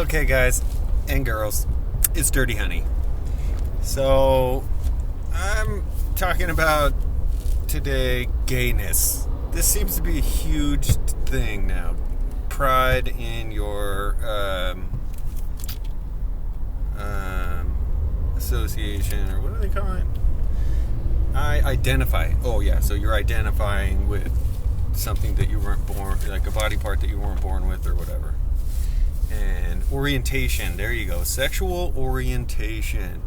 Okay, guys and girls, it's Dirty Honey. So, I'm talking about today gayness. This seems to be a huge thing now. Pride in your association, or what do they call it? I identify. Oh, yeah, so you're identifying with something that you weren't born, like a body part that you weren't born with or whatever. And orientation, there you go, sexual orientation.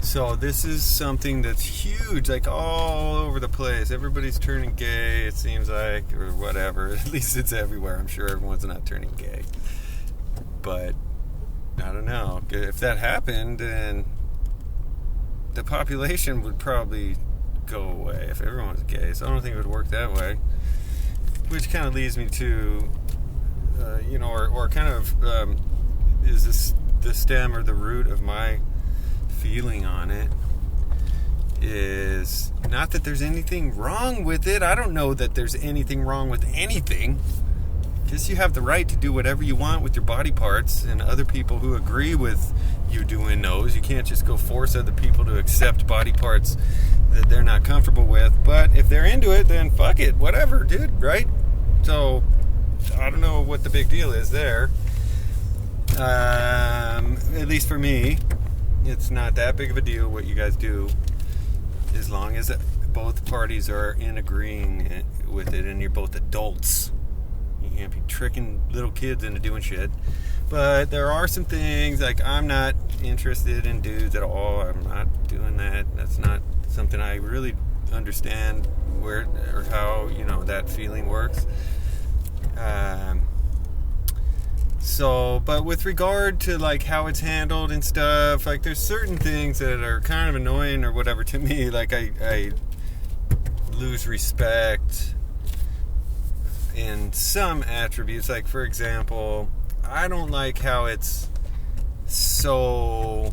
So this is something that's huge, like all over the place. Everybody's turning gay, it seems like, or whatever. At least it's everywhere. I'm sure everyone's not turning gay. But I don't know. If that happened, then the population would probably go away if everyone was gay. So I don't think it would work that way. Which kind of leads me to, or kind of is this the stem or the root of my feeling on it, is not that there's anything wrong with it. I don't know that there's anything wrong with anything. Just you have the right to do whatever you want with your body parts, and other people who agree with you doing those. You can't just go force other people to accept body parts that they're not comfortable with. But if they're into it, then fuck it, whatever, dude, right? So I don't know what the big deal is there. At least for me, it's not that big of a deal what you guys do, as long as both parties are in agreeing with it and you're both adults. You can't be tricking little kids into doing shit. But there are some things, like I'm not interested in dudes at all. I'm not doing that. That's not something I really understand where or how, that feeling works. But with regard to like how it's handled and stuff, like there's certain things that are kind of annoying or whatever to me. Like I lose respect in some attributes. Like for example, I don't like how it's so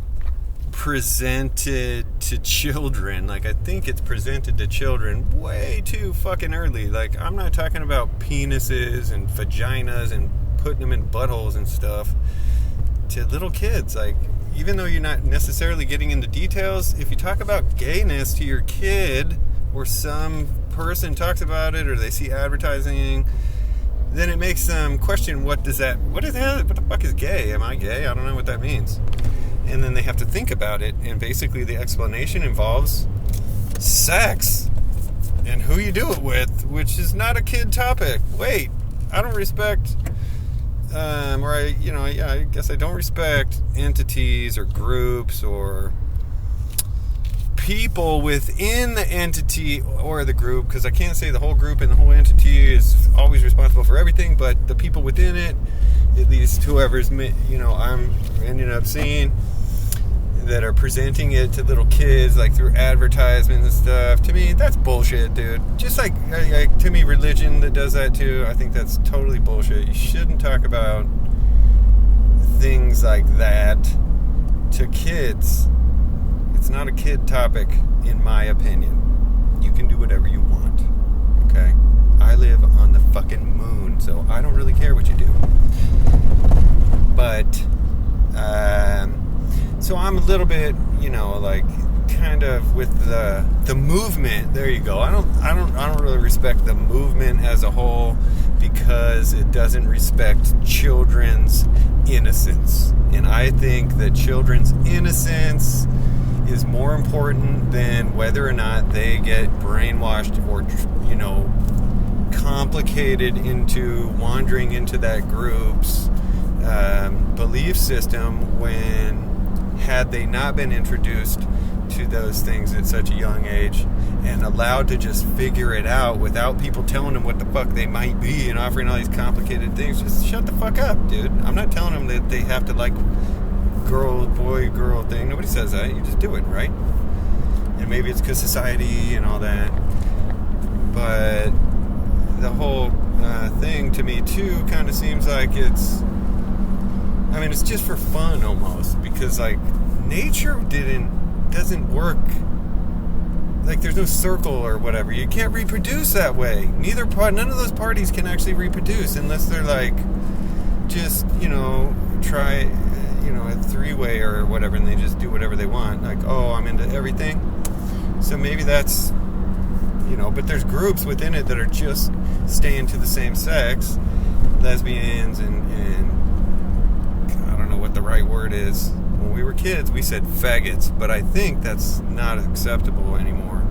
presented to children. Like I think it's presented to children way too fucking early. Like I'm not talking about penises and vaginas and putting them in buttholes and stuff to little kids. Like even though you're not necessarily getting into details, if you talk about gayness to your kid, or some person talks about it, or they see advertising, then it makes them question what the fuck is gay? Am I gay? I don't know what that means. And then they have to think about it, and basically the explanation involves sex and who you do it with, which is not a kid topic. Wait, I don't respect, I guess I don't respect entities or groups or people within the entity or the group, because I can't say the whole group and the whole entity is always responsible for everything, but the people within it, at least whoever's, I'm ending up seeing, that are presenting it to little kids, like through advertisements and stuff. To me, that's bullshit, dude. Just like to me, religion that does that too, I think that's totally bullshit. You shouldn't talk about things like that to kids. It's not a kid topic, in my opinion. You can do whatever you want, okay? I live on the fucking moon, so I don't really care what you do. But, so I'm a little bit, kind of with the movement. There you go. I don't really respect the movement as a whole, because it doesn't respect children's innocence. And I think that children's innocence is more important than whether or not they get brainwashed or, complicated into wandering into that group's belief system, when had they not been introduced to those things at such a young age and allowed to just figure it out without people telling them what the fuck they might be and offering all these complicated things, just shut the fuck up, dude. I'm not telling them that they have to like boy girl thing. Nobody says that. You just do it, right? And maybe it's because society and all that, but the whole thing to me too kind of seems like it's just for fun almost, because like nature doesn't work. Like there's no circle or whatever. You can't reproduce that way. None of those parties can actually reproduce unless they're like just, try, a three-way or whatever, and they just do whatever they want. Like, oh, I'm into everything. So maybe that's, but there's groups within it that are just staying to the same sex, lesbians and I don't know what the right word is. When we were kids, we said faggots, but I think that's not acceptable anymore.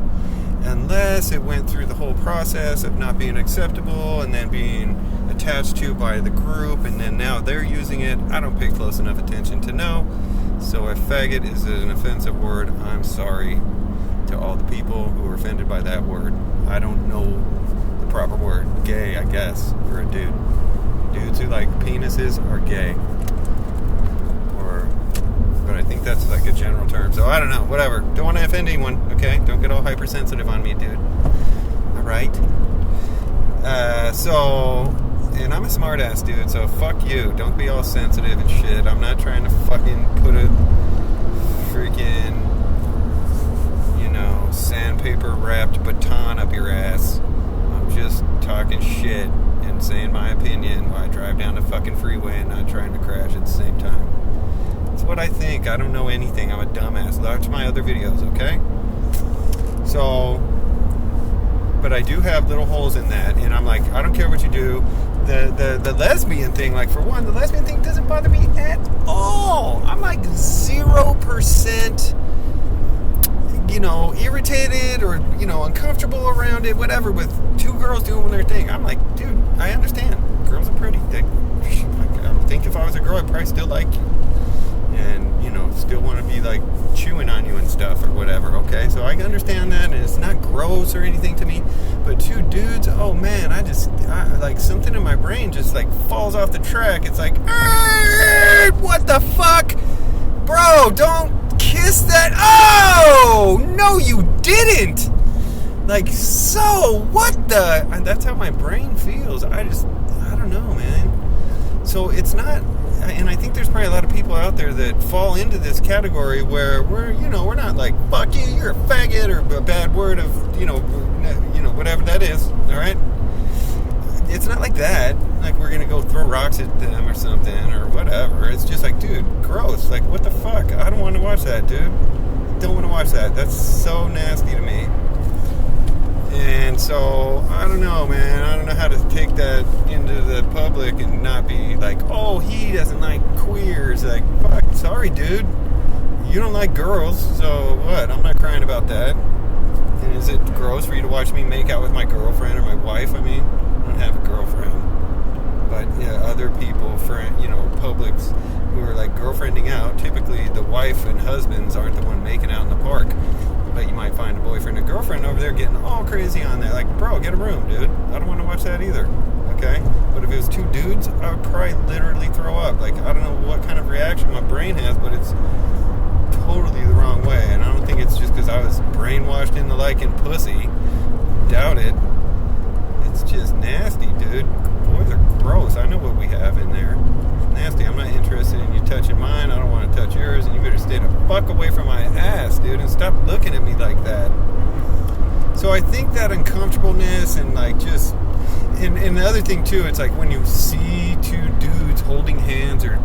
Unless it went through the whole process of not being acceptable and then being attached to by the group, and then now they're using it. I don't pay close enough attention to know. So if faggot is an offensive word, I'm sorry to all the people who are offended by that word. I don't know the proper word. Gay, I guess, for a dude. Dudes who like penises are gay. But I think that's like a general term. So I don't know, whatever. Don't want to offend anyone, okay? Don't get all hypersensitive on me, dude. Alright? And I'm a smart ass dude, so fuck you. Don't be all sensitive and shit. I'm not trying to fucking put a freaking, sandpaper wrapped baton up your ass. I'm just talking shit and saying my opinion while I drive down the fucking freeway and not trying to crash at the same time. That's what I think. I don't know anything. I'm a dumbass. Watch my other videos, okay? So, but I do have little holes in that, and I'm like, I don't care what you do. The lesbian thing, like, for one, the lesbian thing doesn't bother me at all. I'm like 0%, irritated or, uncomfortable around it, whatever, with two girls doing their thing. I'm like, dude, I understand. Girls are pretty. I think if I was a girl, I'd probably still like you. And, still want to be, like, chewing on you and stuff or whatever, okay? So I understand that, and it's not gross or anything to me. But two dudes, oh, man, I like, something in my brain just, like, falls off the track. It's like, what the fuck? Bro, don't kiss that. Oh, no, you didn't. Like, so, what the? And that's how my brain feels. I don't know, man. So it's not... And I think there's probably a lot of people out there that fall into this category where we're not like, fuck you, you're a faggot, or a bad word of, whatever that is, all right? It's not like that. Like, we're going to go throw rocks at them or something or whatever. It's just like, dude, gross. Like, what the fuck? I don't want to watch that, dude. Don't want to watch that. That's so nasty to me. And so, I don't know, man. I don't know how to take that into the public and not be like, oh, he doesn't like queers. Like, fuck, sorry, dude. You don't like girls, so what? I'm not crying about that. And is it gross for you to watch me make out with my girlfriend or my wife? I mean, I don't have a girlfriend. But, yeah, other people, publics who are, like, girlfriending out, typically the wife and husbands aren't the one making out in the park. But you might find a boyfriend and girlfriend over there getting all crazy on there. Like, bro, get a room, dude. I don't want to watch that either. Okay? But if it was two dudes, I would probably literally throw up. Like, I don't know what kind of reaction my brain has, but it's totally the wrong way. And I don't think it's just because I was brainwashed into liking pussy. Doubt it. It's just nasty, dude. Boys are gross. I know what we have in there. Nasty. I'm not interested in you touching mine. I don't want to touch yours, and you better stay the fuck away from my ass, dude, and stop looking at me like that. So I think that uncomfortableness and like just and the other thing too, it's like when you see two dudes holding hands or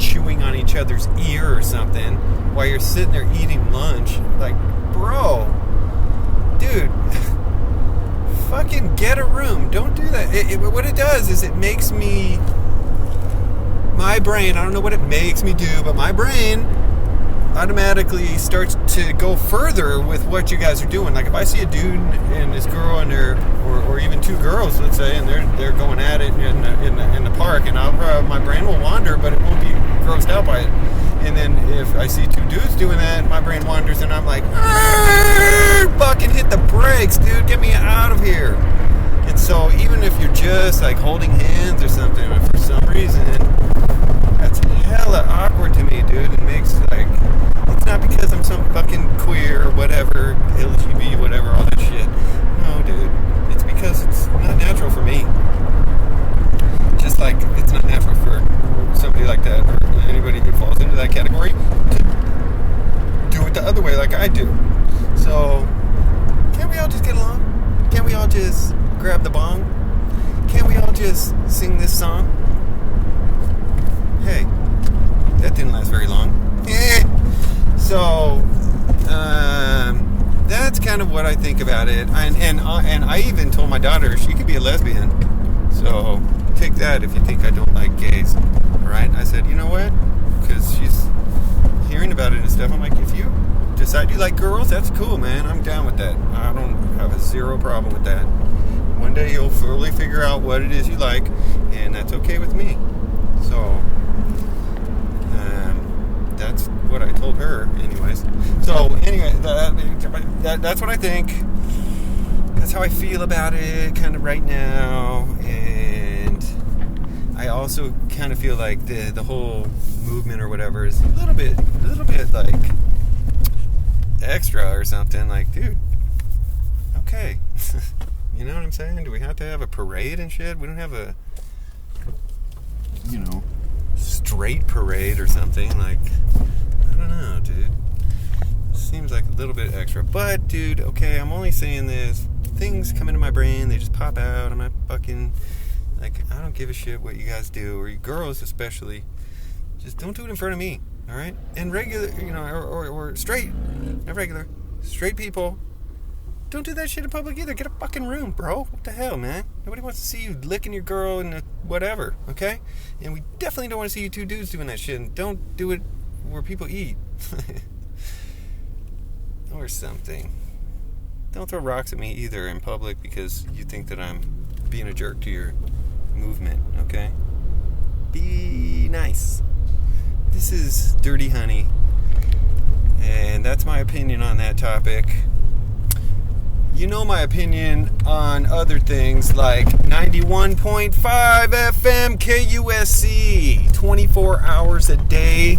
chewing on each other's ear or something while you're sitting there eating lunch, like, bro, dude, fucking get a room. Don't do that. What it does is it makes me, my brain, I don't know what it makes me do, but my brain automatically starts to go further with what you guys are doing. Like, if I see a dude and this girl and or even two girls, let's say, and they're going at it in the park, and my brain will wander, but it won't be grossed out by it. And then if I see two dudes doing that, my brain wanders, and I'm like, fucking hit the brakes, dude, get me out of here. And so even if you're just like holding hands or something, but for some reason, that's hella awkward to me, dude. It makes like, it's not because I'm some fucking queer or whatever, LGBT, whatever, all that shit. No, dude. It's because it's not natural for me. Just like it's not natural for somebody like that or anybody who falls into that category to do it the other way like I do. So, can't we all just get along? Can't we all just grab the bong? Can't we all just sing this song? what I think about it. And I even told my daughter she could be a lesbian. So take that if you think I don't like gays. All right? I said, you know what? Because she's hearing about it and stuff. I'm like, if you decide you like girls, that's cool, man. I'm down with that. I don't have a zero problem with that. One day you'll fully figure out what it is you like, and that's okay with me. So that's what I told her, anyways. So anyway, that's what I think. That's how I feel about it, kind of right now. And I also kind of feel like the whole movement or whatever is a little bit like extra or something. Like, dude, okay. You know what I'm saying? Do we have to have a parade and shit? We don't have a, straight parade or something. Like, I don't know, dude. Seems like a little bit extra. But, dude, okay, I'm only saying this. Things come into my brain. They just pop out. I'm not fucking, like, I don't give a shit what you guys do, or you girls especially. Just don't do it in front of me, all right? And regular, or straight, not regular, straight people, don't do that shit in public either. Get a fucking room, bro. What the hell, man? Nobody wants to see you licking your girl and whatever, okay? And we definitely don't want to see you two dudes doing that shit. And don't do it where people eat. Or something. Don't throw rocks at me either in public because you think that I'm being a jerk to your movement, okay? Be nice. This is Dirty Honey. And that's my opinion on that topic. You know my opinion on other things like 91.5 FM KUSC, 24 hours a day,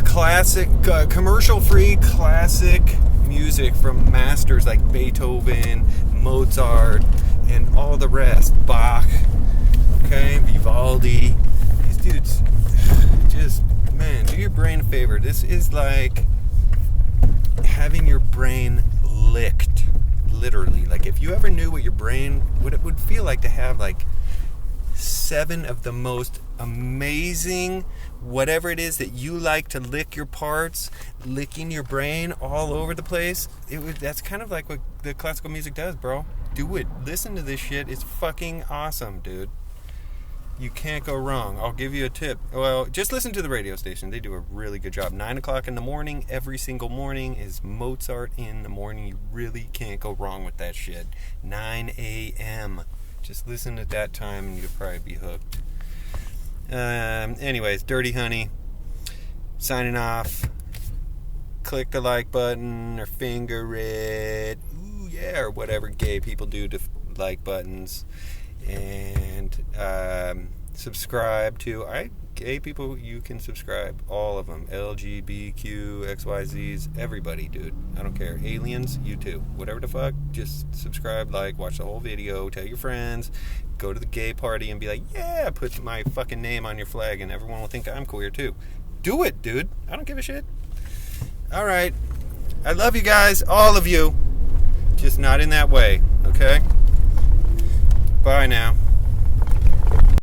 classic, commercial-free classic music from masters like Beethoven, Mozart, and all the rest. Bach, okay, Vivaldi. These dudes, just, man, do your brain a favor. This is like having your brain licked, literally. Like, if you ever knew what your brain, what it would feel like to have like 7 of the most amazing, whatever it is that you like to lick your parts, licking your brain all over the place, that's kind of like what the classical music does, bro. Do it. Listen to this shit. It's fucking awesome, dude. You can't go wrong. I'll give you a tip. Well, just listen to the radio station. They do a really good job. 9 o'clock in the morning, every single morning, is Mozart in the morning. You really can't go wrong with that shit. 9 a.m. Just listen at that time and you'll probably be hooked. Anyways, Dirty Honey, signing off. Click the like button or finger it. Ooh, yeah, or whatever gay people do to like buttons. And subscribe to gay people. You can subscribe, all of them. LGBQXYZs, everybody, dude. I don't care. Aliens, you too. Whatever the fuck, just subscribe, like, watch the whole video, tell your friends, go to the gay party and be like, yeah, put my fucking name on your flag and everyone will think I'm queer too. Do it, dude. I don't give a shit. All right, I love you guys, all of you, just not in that way, okay? Bye now.